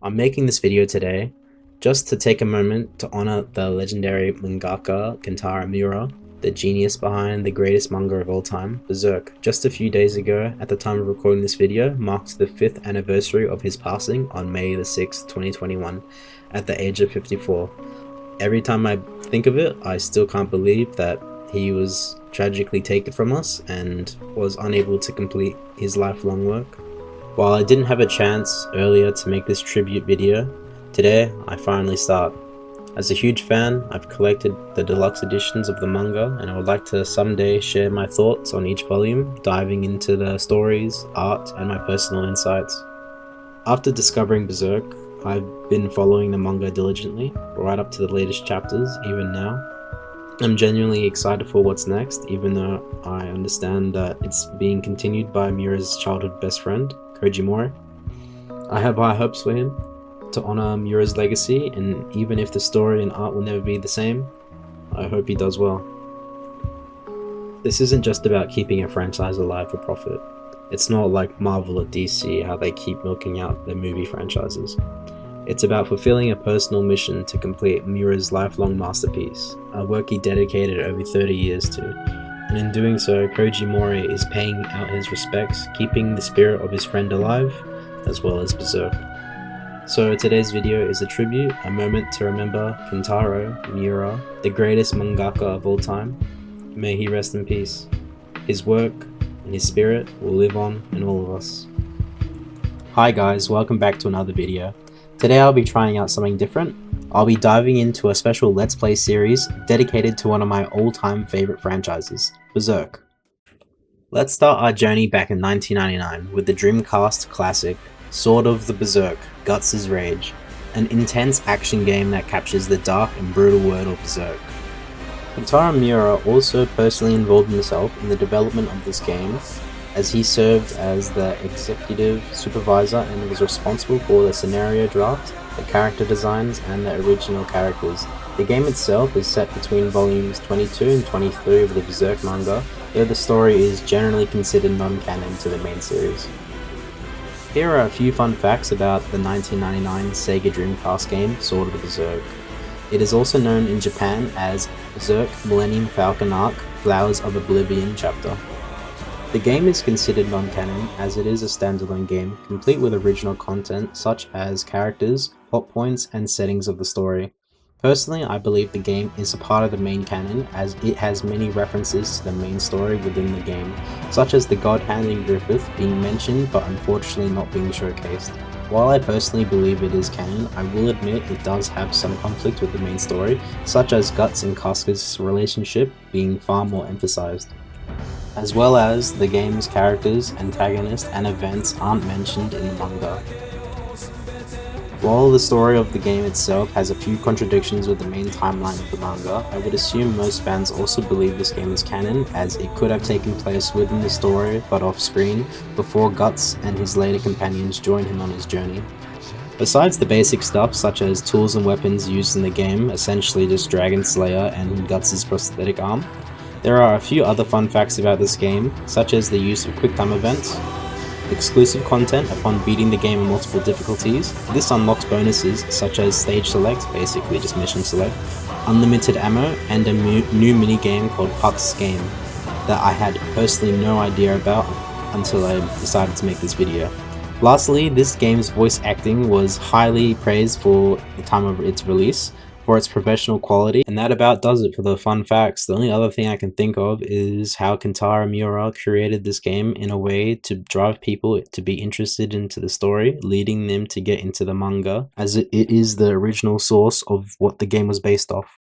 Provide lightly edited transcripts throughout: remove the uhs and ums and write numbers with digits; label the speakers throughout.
Speaker 1: I'm making this video today just to take a moment to honor the legendary mangaka Kentaro Miura, the genius behind the greatest manga of all time, Berserk. Just a few days ago, at the time of recording this video, marked the 5th anniversary of his passing on May the 6th, 2021, at the age of 54. Every time I think of it, I still can't believe that he was tragically taken from us and was unable to complete his lifelong work. While I didn't have a chance earlier to make this tribute video, today I finally start. As a huge fan, I've collected the deluxe editions of the manga, and I would like to someday share my thoughts on each volume, diving into the stories, art, and my personal insights. After discovering Berserk, I've been following the manga diligently, right up to the latest chapters, even now. I'm genuinely excited for what's next, even though I understand that it's being continued by Miura's childhood best friend, Koji Mori. I have high hopes for him to honor Miura's legacy, and even if the story and art will never be the same, I hope he does well. This isn't just about keeping a franchise alive for profit. It's not like Marvel or DC, how they keep milking out their movie franchises. It's about fulfilling a personal mission to complete Miura's lifelong masterpiece, a work he dedicated over 30 years to. And in doing so, Koji Mori is paying out his respects, keeping the spirit of his friend alive, as well as Berserk. So today's video is a tribute, a moment to remember Kentaro Miura, the greatest mangaka of all time. May he rest in peace. His work and his spirit will live on in all of us. Hi guys, welcome back to another video. Today I'll be trying out something different. I'll be diving into a special Let's Play series dedicated to one of my all-time favorite franchises, Berserk. Let's start our journey back in 1999 with the Dreamcast classic, Sword of the Berserk, Guts' Rage, an intense action game that captures the dark and brutal world of Berserk. Kentaro Miura also personally involved himself in the development of this game, as he served as the executive supervisor and was responsible for the scenario draft, the character designs, and the original characters. The game itself is set between volumes 22 and 23 of the Berserk manga, though the story is generally considered non-canon to the main series. Here are a few fun facts about the 1999 Sega Dreamcast game, Sword of the Berserk. It is also known in Japan as Berserk Millennium Falcon Arc Flowers of Oblivion Chapter. The game is considered non-canon as it is a standalone game, complete with original content such as characters, plot points, and settings of the story. Personally, I believe the game is a part of the main canon as it has many references to the main story within the game, such as the god-handing Griffith being mentioned but unfortunately not being showcased. While I personally believe it is canon, I will admit it does have some conflict with the main story, such as Guts and Casca's relationship being far more emphasized, as well as the game's characters, antagonists, and events aren't mentioned in the manga. While the story of the game itself has a few contradictions with the main timeline of the manga, I would assume most fans also believe this game is canon, as it could have taken place within the story but off screen, before Guts and his later companions join him on his journey. Besides the basic stuff such as tools and weapons used in the game, essentially just Dragon Slayer and Guts' prosthetic arm, there are a few other fun facts about this game, such as the use of QuickTime events, exclusive content upon beating the game in multiple difficulties. This unlocks bonuses such as stage select, basically just mission select, unlimited ammo, and a new mini-game called Puck's Game that I had personally no idea about until I decided to make this video. Lastly, this game's voice acting was highly praised for the time of its release, for its professional quality, and that about does it for the fun facts. The only other thing I can think of is how Kentaro Miura created this game in a way to drive people to be interested into the story, leading them to get into the manga, as it is the original source of what the game was based off.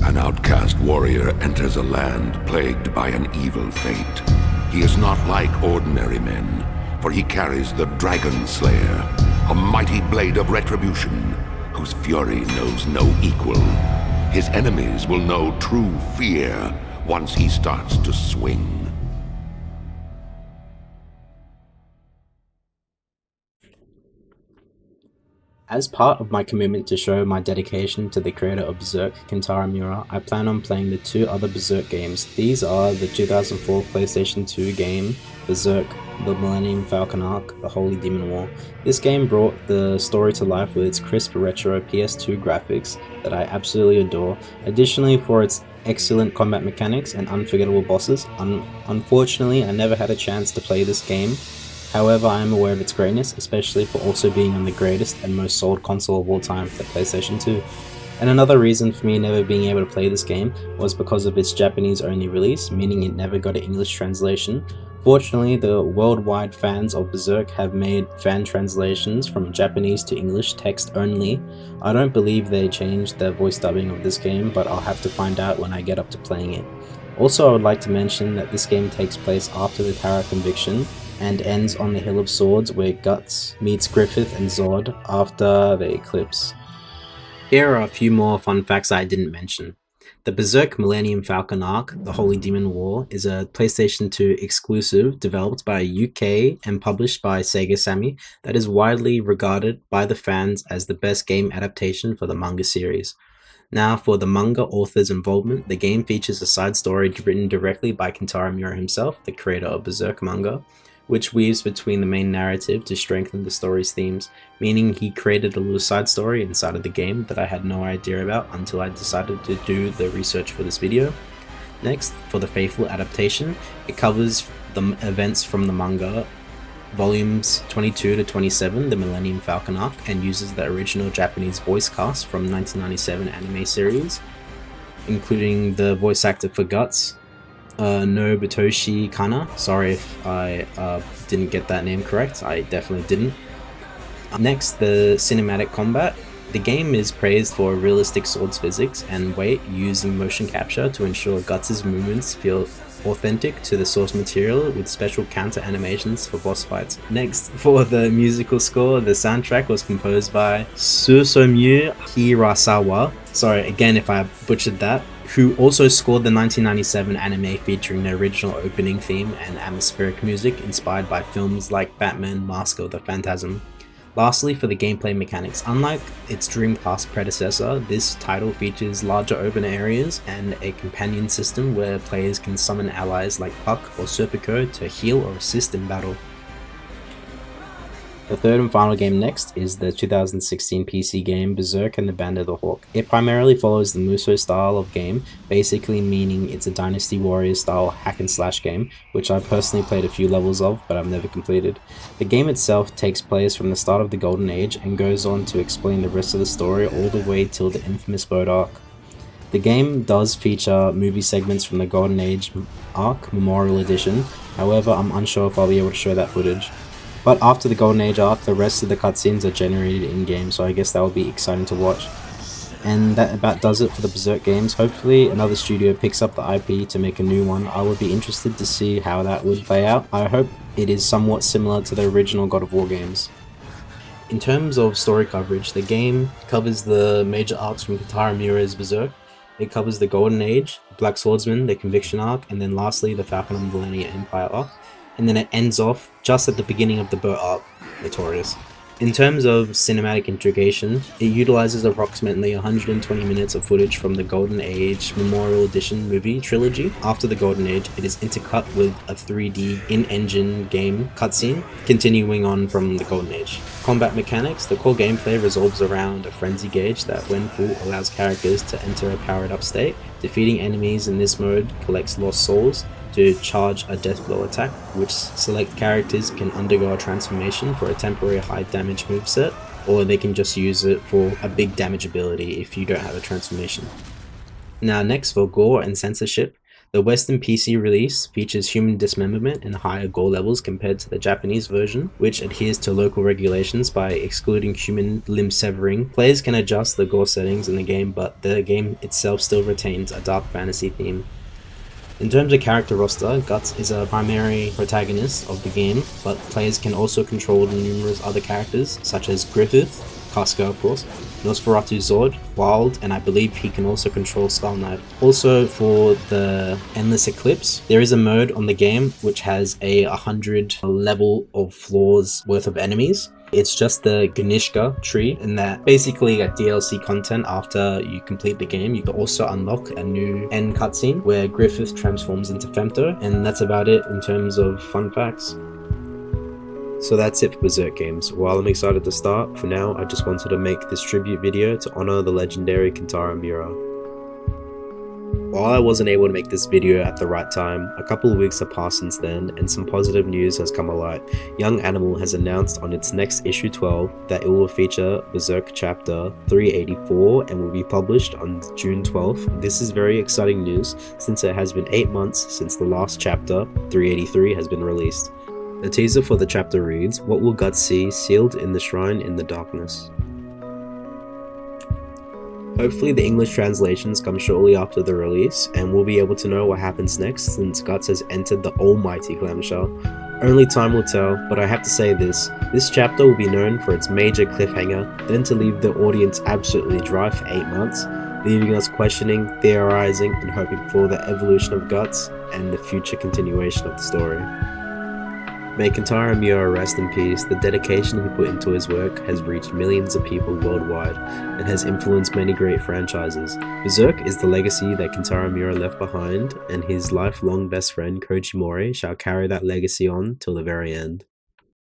Speaker 2: An outcast warrior enters a land plagued by an evil fate. He is not like ordinary men, for he carries the Dragon Slayer, a mighty blade of retribution, whose fury knows no equal. His enemies will know true fear once he starts to swing.
Speaker 1: As part of my commitment to show my dedication to the creator of Berserk, Kentaro Miura, I plan on playing the 2 other Berserk games. These are the 2004 PlayStation 2 game, Berserk, the Millennium Falcon Arc, The Holy Demon War. This game brought the story to life with its crisp retro PS2 graphics that I absolutely adore. Additionally, for its excellent combat mechanics and unforgettable bosses. Unfortunately, I never had a chance to play this game. However, I am aware of its greatness, especially for also being on the greatest and most sold console of all time, the PlayStation 2. And another reason for me never being able to play this game was because of its Japanese only release, meaning it never got an English translation. Fortunately, the worldwide fans of Berserk have made fan translations from Japanese to English text only. I don't believe they changed the voice dubbing of this game, but I'll have to find out when I get up to playing it. Also, I would like to mention that this game takes place after the Tower of Conviction and ends on the Hill of Swords where Guts meets Griffith and Zod after the eclipse. Here are a few more fun facts I didn't mention. The Berserk Millennium Falcon Arc, The Holy Demon War, is a PlayStation 2 exclusive developed by UK and published by Sega Sammy that is widely regarded by the fans as the best game adaptation for the manga series. Now, for the manga author's involvement, the game features a side story written directly by Kentaro Miura himself, the creator of Berserk manga, which weaves between the main narrative to strengthen the story's themes, meaning he created a little side story inside of the game that I had no idea about until I decided to do the research for this video. Next, for the faithful adaptation, it covers the events from the manga volumes 22 to 27, the Millennium Falcon arc, and uses the original Japanese voice cast from 1997 anime series, including the voice actor for Guts, Nobutoshi Kana. Sorry if I didn't get that name correct, I definitely didn't. Next, the cinematic combat. The game is praised for realistic swords physics and weight using motion capture to ensure Guts' movements feel authentic to the source material with special counter animations for boss fights. Next, for the musical score, the soundtrack was composed by Susumu Hirasawa. Sorry again if I butchered that, who also scored the 1997 anime featuring the original opening theme and atmospheric music inspired by films like Batman: Mask of the Phantasm. Lastly, for the gameplay mechanics, unlike its Dreamcast predecessor, this title features larger open areas and a companion system where players can summon allies like Puck or Serpico to heal or assist in battle. The third and final game next is the 2016 PC game Berserk and the Band of the Hawk. It primarily follows the Musou style of game, basically meaning it's a Dynasty Warriors style hack and slash game, which I personally played a few levels of, but I've never completed. The game itself takes place from the start of the Golden Age and goes on to explain the rest of the story all the way till the infamous boat arc. The game does feature movie segments from the Golden Age arc Memorial Edition, however I'm unsure if I'll be able to show that footage. But after the Golden Age arc, the rest of the cutscenes are generated in-game, so I guess that will be exciting to watch. And that about does it for the Berserk games. Hopefully another studio picks up the IP to make a new one. I would be interested to see how that would play out. I hope it is somewhat similar to the original God of War games. In terms of story coverage, the game covers the major arcs from Kentaro Miura's Berserk. It covers the Golden Age, Black Swordsman, the Conviction arc, and then lastly the Falcon and Millennium Empire arc. And then it ends off just at the beginning of the boat arc, Notorious. In terms of cinematic integration, it utilizes approximately 120 minutes of footage from the Golden Age Memorial Edition movie trilogy. After the Golden Age, it is intercut with a 3D in-engine game cutscene, continuing on from the Golden Age. Combat mechanics, the core gameplay revolves around a frenzy gauge that when full allows characters to enter a powered up state. Defeating enemies in this mode collects lost souls to charge a death blow attack, which select characters can undergo a transformation for a temporary high damage moveset, or they can just use it for a big damage ability if you don't have a transformation. Now next, for gore and censorship, the Western PC release features human dismemberment and higher gore levels compared to the Japanese version, which adheres to local regulations by excluding human limb severing. Players can adjust the gore settings in the game, but the game itself still retains a dark fantasy theme. In terms of character roster, Guts is a primary protagonist of the game, but players can also control numerous other characters, such as Griffith, Casca of course, Nosferatu Zord, Wild, and I believe he can also control Skull Knight. Also for the Endless Eclipse, there is a mode on the game which has a 100 level of floors worth of enemies. It's just the Ganishka tree, and that basically you get DLC content after you complete the game. You can also unlock a new end cutscene where Griffith transforms into Femto, and that's about it in terms of fun facts. So that's it for Berserk games. While I'm excited to start, for now I just wanted to make this tribute video to honor the legendary Kentaro Miura. While I wasn't able to make this video at the right time, a couple of weeks have passed since then and some positive news has come alight. Young Animal has announced on its next issue 12 that it will feature Berserk chapter 384 and will be published on June 12th. This is very exciting news since it has been 8 months since the last chapter, 383, has been released. The teaser for the chapter reads, "What will Guts see sealed in the shrine in the darkness?" Hopefully the English translations come shortly after the release, and we'll be able to know what happens next since Guts has entered the almighty clamshell. Only time will tell, but I have to say this chapter will be known for its major cliffhanger, then to leave the audience absolutely dry for 8 months, leaving us questioning, theorizing, and hoping for the evolution of Guts and the future continuation of the story. May Kentaro Miura rest in peace. The dedication he put into his work has reached millions of people worldwide and has influenced many great franchises. Berserk is the legacy that Kentaro Miura left behind, and his lifelong best friend Koji Mori shall carry that legacy on till the very end.